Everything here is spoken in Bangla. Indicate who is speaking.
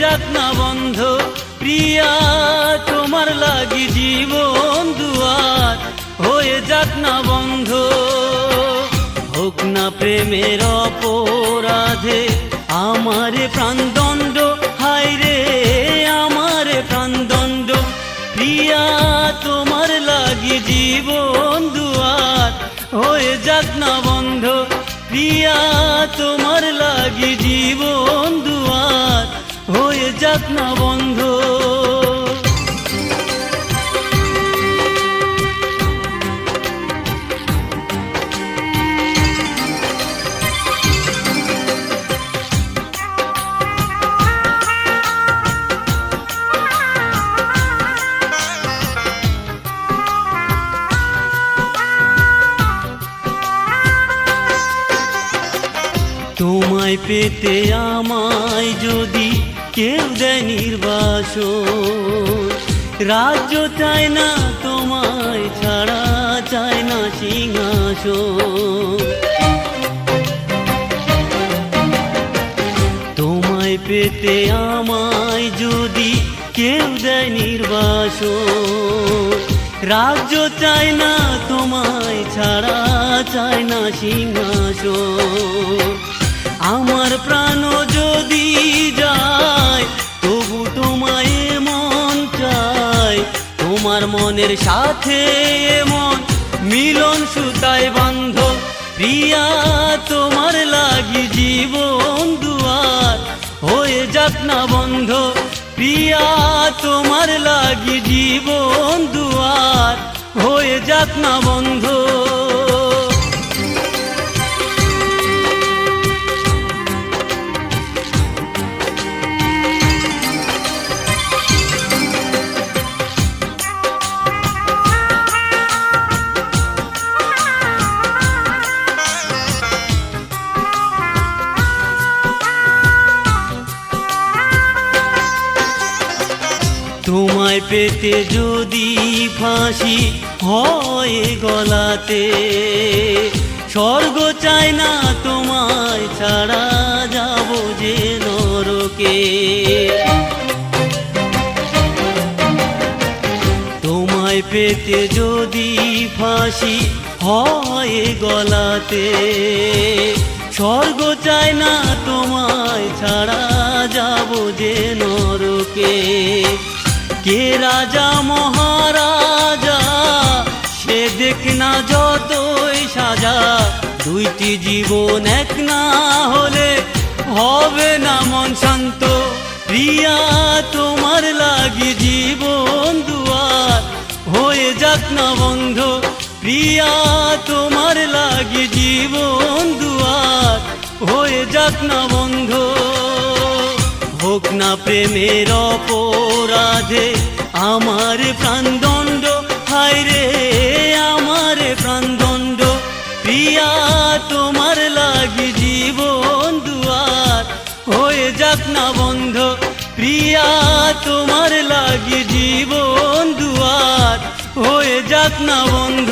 Speaker 1: যাক না বন্ধ প্রিয়া তোমার লাগি জীবন দুয়ার হয়ে যাক না বন্ধ। হোক না প্রেমের অপরাধে আমারে প্রাণদণ্ড, হায় রে আমারে প্রাণদণ্ড। প্রিয়া তোমার লাগি জীবন দুয়ার হয়ে যাক না বন্ধ। প্রিয়া তোমার লাগি জীবন দুয়ার হয়ে যাক না বন্ধ। তোমায় পেতে আমায় যদি কেউ দেয় নির্বাসন, রাজ্য চায় না তোমায় ছাড়া চায় না সিংহাসন। তোমায় পেতে আমায় যদি কেউ দেয় নির্বাসন, রাজ্য চায় না তোমায় ছাড়া চায় না সিংহাসন। আমার প্রাণ যদি যায় তবু তোমায় মন চায়, তোমার মনের সাথে মন মিলন সুতায় বান্ধ। প্রিয়া তোমার লাগি জীবন দুয়ার হয়ে যাক না বন্ধ। প্রিয়া তোমার লাগি জীবন দুয়ার হয়ে যাক না বন্ধ। তোমায় পেতে যদি ফাঁসি হয় গলাতে, স্বর্গ চায় না তোমায় ছাড়া যাব যে নরকে। তোমায় পেতে যদি ফাঁসি হয় গলাতে, স্বর্গ চায় না তোমায় ছাড়া যাব যে নরকে। কে রাজা মহারাজা সে দেখ না যতই সাজা, দুইটি জীবন এক না হলে হবে না মন শান্ত। প্রিয়া তোমার লাগি জীবন দুয়ার হয়ে যাক না বন্ধ। প্রিয়া তোমার লাগি জীবন দুয়ার হয়ে যাক না বন্ধ। হোক না প্রেমের অপরাধে আমার প্রাণদণ্ড, হায় রে আমার প্রাণদণ্ড। প্রিয়া তোমার লাগি জীবন দুয়ার হয়ে যাক না বন্ধ। প্রিয়া তোমার লাগি জীবন দুয়ার হয়ে যাক না বন্ধ।